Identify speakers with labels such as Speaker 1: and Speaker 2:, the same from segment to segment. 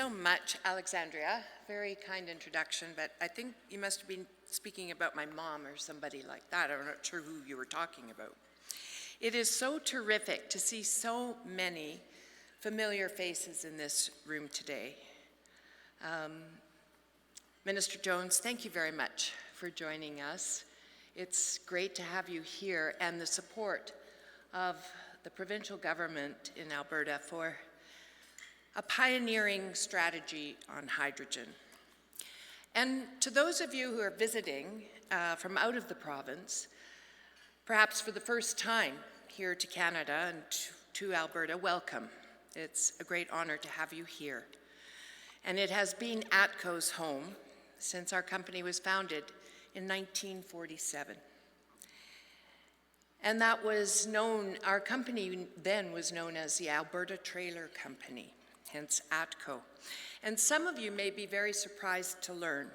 Speaker 1: so much, Alexandria. Very kind introduction, but I think you must have been speaking about my mom or somebody like that. I'm not sure who you were talking about. It is so terrific to see so many familiar faces in this room today. Minister Jones, thank you very much for joining us. It's great to have you here and the support of the provincial government in Alberta for a pioneering strategy on hydrogen. And to those of you who are visiting from out of the province, perhaps for the first time here to Canada and to Alberta, welcome. It's a great honor to have you here. And it has been ATCO's home since our company was founded in 1947. And that was known, our company then was known as the Alberta Trailer Company, hence ATCO. And some of you may be very surprised to learn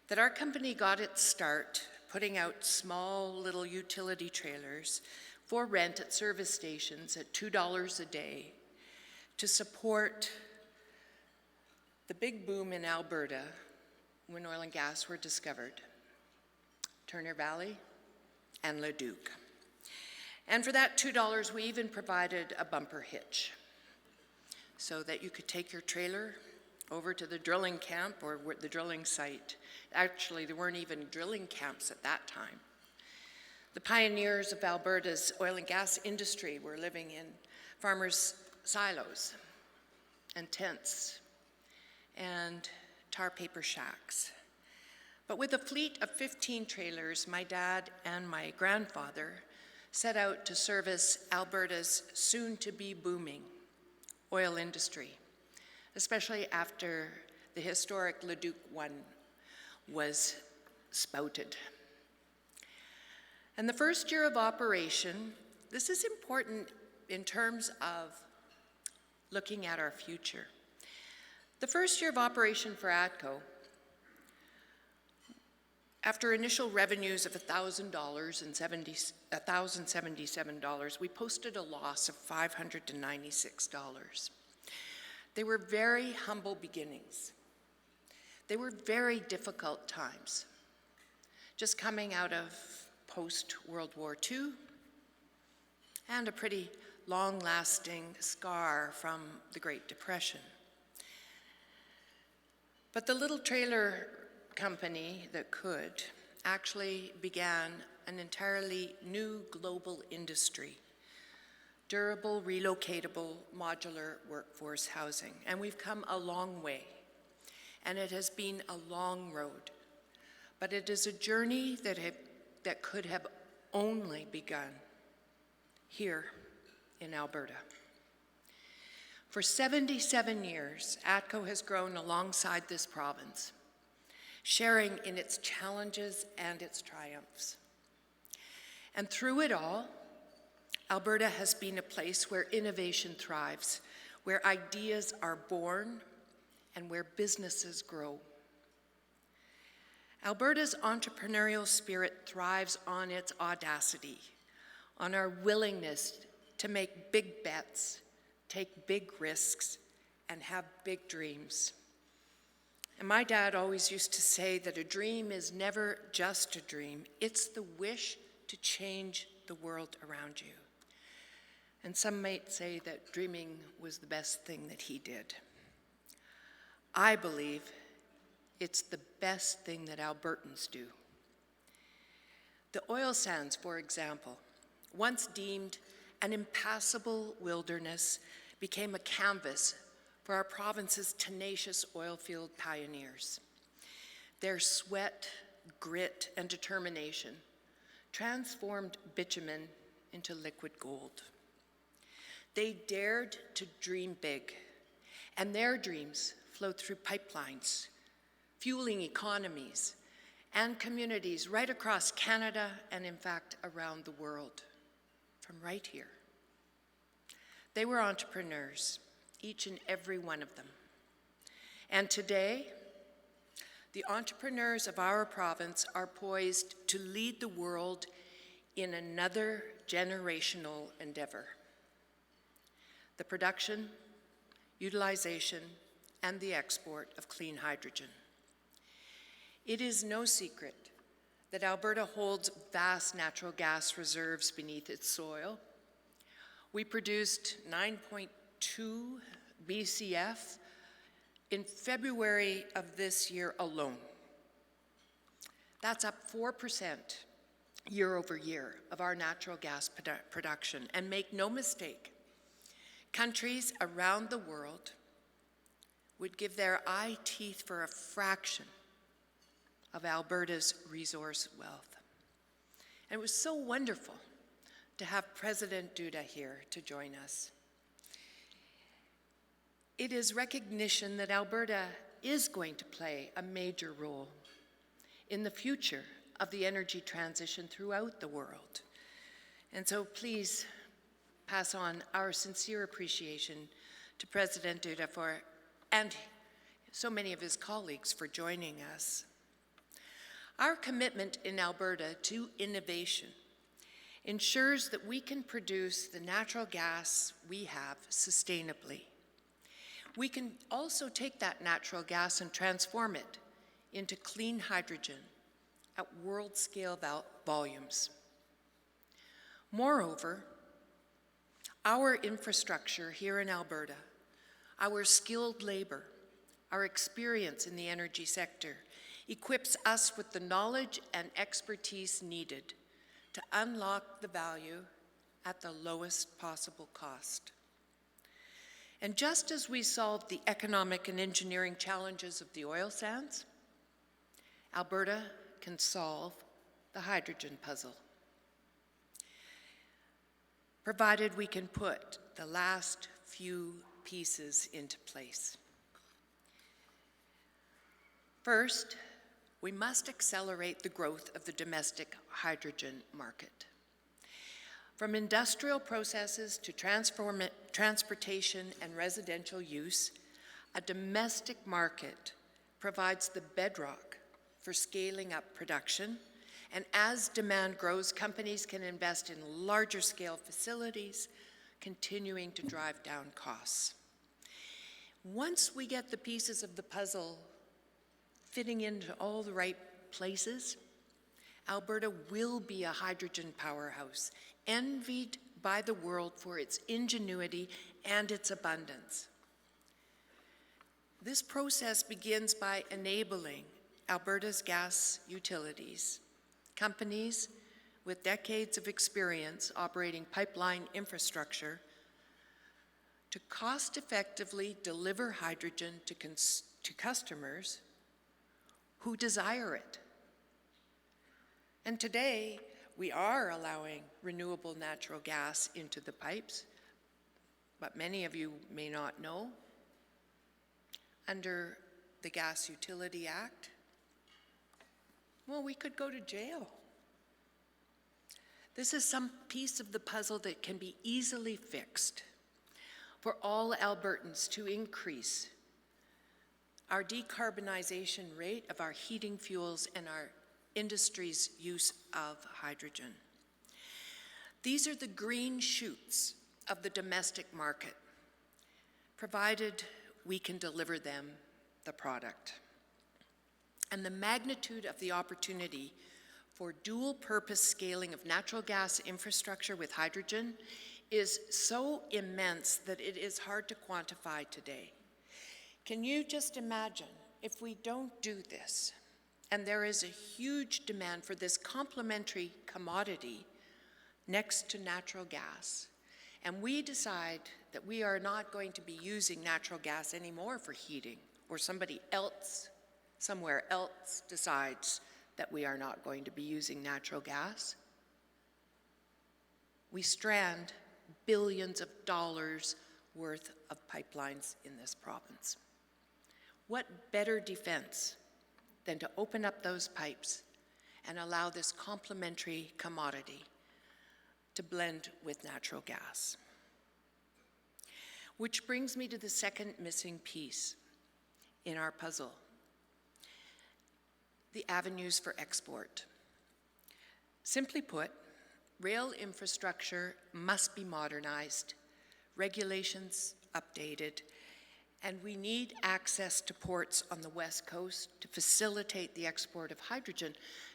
Speaker 1: that our company got its start putting out small little utility trailers for rent at service stations at $2 a day to support the big boom in Alberta when oil and gas were discovered, Turner Valley and Leduc. And for that $2, we even provided a bumper hitch so that you could take your trailer over to the drilling camp or the drilling site. Actually, there weren't even drilling camps at that time. The pioneers of Alberta's oil and gas industry were living in farmers' silos and tents and tar paper shacks. But with a fleet of 15 trailers, my dad and my grandfather set out to service Alberta's soon-to-be booming oil industry, especially after the historic Leduc one was spouted. And the first year of operation, this is important in terms of looking at our future. The first year of operation for ATCO, after initial revenues of $1,077, we posted a loss of $596. They were very humble beginnings. They were very difficult times, just coming out of post-World War II and a pretty long-lasting scar from the Great Depression. But the little trailer company that could actually began an entirely new global industry, durable, relocatable, modular workforce housing. And we've come a long way, and it has been a long road. But it is a journey that could have only begun here in Alberta. For 77 years, ATCO has grown alongside this province, sharing in its challenges and its triumphs. And through it all, Alberta has been a place where innovation thrives, where ideas are born, and where businesses grow. Alberta's entrepreneurial spirit thrives on its audacity, on our willingness to make big bets, take big risks, and have big dreams. And my dad always used to say that a dream is never just a dream, it's the wish to change the world around you. And some might say that dreaming was the best thing that he did. I believe it's the best thing that Albertans do. The oil sands, for example, once deemed an impassable wilderness, became a canvas for our province's tenacious oil field pioneers. Their sweat, grit, and determination transformed bitumen into liquid gold. They dared to dream big, and their dreams flowed through pipelines, fueling economies and communities right across Canada and, in fact, around the world, from right here. They were entrepreneurs, each and every one of them. And today, the entrepreneurs of our province are poised to lead the world in another generational endeavor. The production, utilization, and the export of clean hydrogen. It is no secret that Alberta holds vast natural gas reserves beneath its soil. We produced 9.2 BCF in February of this year alone. That's up 4% year over year of our natural gas production. And make no mistake, countries around the world would give their eye teeth for a fraction of Alberta's resource wealth. And it was so wonderful to have President Duda here to join us. It is recognition that Alberta is going to play a major role in the future of the energy transition throughout the world. And so please pass on our sincere appreciation to President Duda and so many of his colleagues for joining us. Our commitment in Alberta to innovation ensures that we can produce the natural gas we have sustainably. We can also take that natural gas and transform it into clean hydrogen at world-scale volumes. Moreover, our infrastructure here in Alberta, our skilled labor, our experience in the energy sector, equips us with the knowledge and expertise needed to unlock the value at the lowest possible cost. And just as we solved the economic and engineering challenges of the oil sands, Alberta can solve the hydrogen puzzle, provided we can put the last few pieces into place. First, we must accelerate the growth of the domestic hydrogen market. From industrial processes to transportation and residential use, a domestic market provides the bedrock for scaling up production, and as demand grows, companies can invest in larger scale facilities, continuing to drive down costs. Once we get the pieces of the puzzle fitting into all the right places, Alberta will be a hydrogen powerhouse, envied by the world for its ingenuity and its abundance. This process begins by enabling Alberta's gas utilities, companies with decades of experience operating pipeline infrastructure, to cost-effectively deliver hydrogen to customers who desire it. And today, we are allowing renewable natural gas into the pipes, but many of you may not know, under the Gas Utility Act, well, we could go to jail. This is some piece of the puzzle that can be easily fixed for all Albertans to increase our decarbonization rate of our heating fuels and our industry's use of hydrogen. These are the green shoots of the domestic market, provided we can deliver them the product. And the magnitude of the opportunity for dual-purpose scaling of natural gas infrastructure with hydrogen is so immense that it is hard to quantify today. Can you just imagine if we don't do this, and there is a huge demand for this complementary commodity next to natural gas, and we decide that we are not going to be using natural gas anymore for heating, or somebody else, somewhere else decides that we are not going to be using natural gas, we strand billions of dollars worth of pipelines in this province. What better defense than to open up those pipes and allow this complementary commodity to blend with natural gas? Which brings me to the second missing piece in our puzzle: the avenues for export. Simply put, rail infrastructure must be modernized, regulations updated, And we need access to ports on the West Coast to facilitate the export of hydrogen.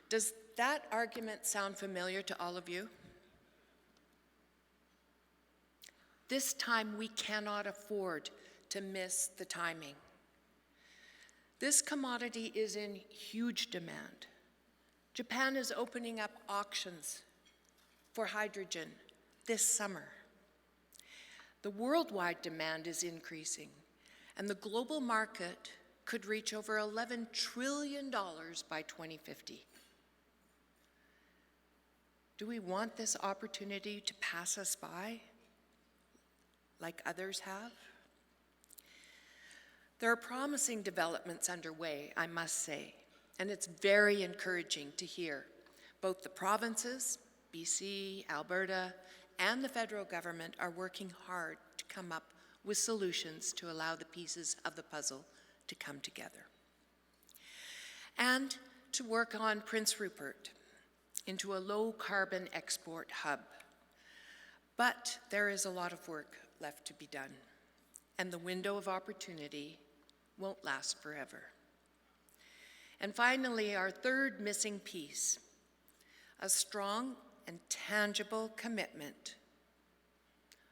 Speaker 1: Does that argument sound familiar to all of you? This time we cannot afford to miss the timing. This commodity is in huge demand. Japan is opening up auctions for hydrogen this summer. The worldwide demand is increasing, and the global market could reach over $11 trillion by 2050. Do we want this opportunity to pass us by like others have? There are promising developments underway, I must say, and it's very encouraging to hear both the provinces, BC, Alberta, and the federal government are working hard to come up with solutions to allow the pieces of the puzzle to come together. And to work on Prince Rupert into a low-carbon export hub. But there is a lot of work left to be done, and the window of opportunity won't last forever. And finally, our third missing piece, a strong and tangible commitment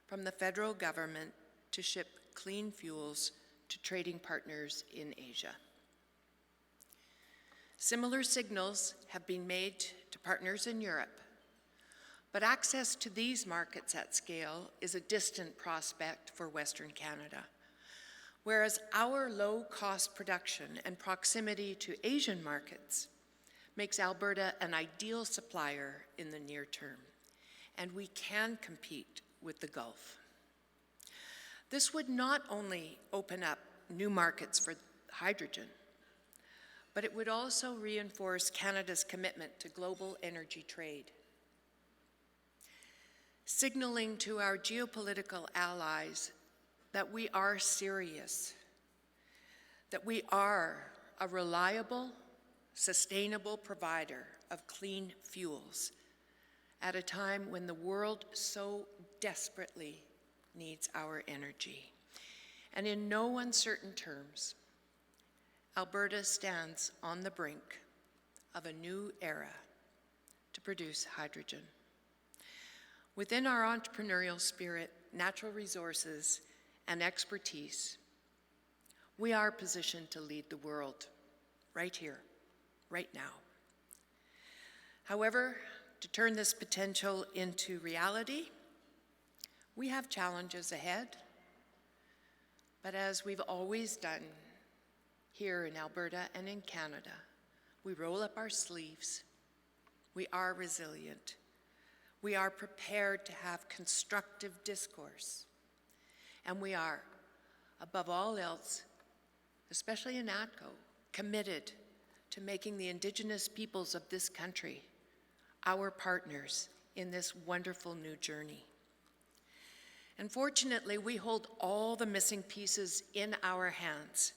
Speaker 1: from the federal government to ship clean fuels to trading partners in Asia. Similar signals have been made to partners in Europe, but access to these markets at scale is a distant prospect for Western Canada, whereas our low-cost production and proximity to Asian markets makes Alberta an ideal supplier in the near term, and we can compete with the Gulf. This would not only open up new markets for hydrogen, but it would also reinforce Canada's commitment to global energy trade, signaling to our geopolitical allies that we are serious, that we are a reliable, sustainable provider of clean fuels at a time when the world so desperately needs our energy. And in no uncertain terms, Alberta stands on the brink of a new era to produce hydrogen. Within our entrepreneurial spirit, natural resources, and expertise, we are positioned to lead the world right here, right now. However, to turn this potential into reality, we have challenges ahead, but as we've always done here in Alberta and in Canada, we roll up our sleeves, we are resilient, we are prepared to have constructive discourse, and we are, above all else, especially in ATCO, committed to making the Indigenous peoples of this country our partners in this wonderful new journey. And fortunately, we hold all the missing pieces in our hands.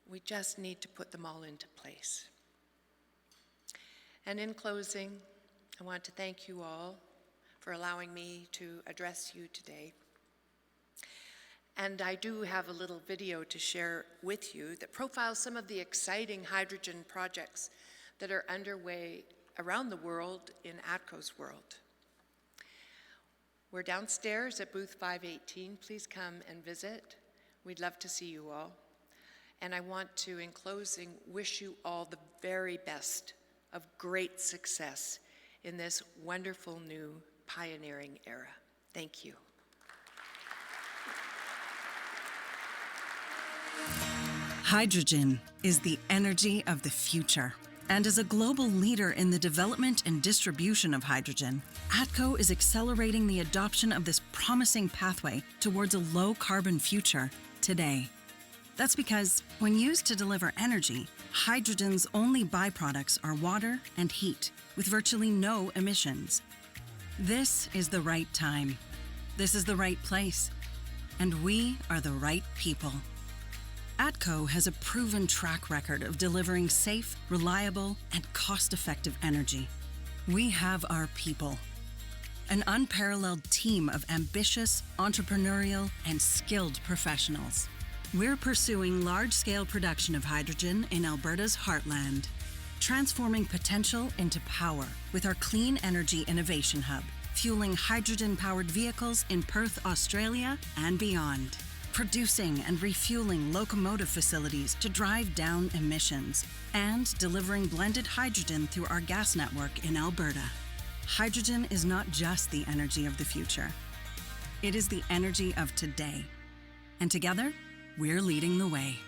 Speaker 1: We just need to put them all into place. And in closing, I want to thank you all for allowing me to address you today. And I do have a little video to share with you that profiles some of the exciting hydrogen projects that are underway around the world in ATCO's world. We're downstairs at booth 518. Please come and visit. We'd love to see you all. And I want to, in closing, wish you all the very best of great success in this wonderful new pioneering era. Thank you.
Speaker 2: Hydrogen is the energy of the future. And as a global leader in the development and distribution of hydrogen, ATCO is accelerating the adoption of this promising pathway towards a low-carbon future today. That's because when used to deliver energy, hydrogen's only byproducts are water and heat, with virtually no emissions. This is the right time. This is the right place. And we are the right people. ATCO has a proven track record of delivering safe, reliable, and cost-effective energy. We have our people, an unparalleled team of ambitious, entrepreneurial, and skilled professionals. We're pursuing large-scale production of hydrogen in Alberta's heartland, transforming potential into power with our Clean Energy Innovation Hub, fueling hydrogen-powered vehicles in Perth, Australia, and beyond. Producing and refueling locomotive facilities to drive down emissions, and delivering blended hydrogen through our gas network in Alberta. Hydrogen is not just the energy of the future. It is the energy of today. And together, we're leading the way.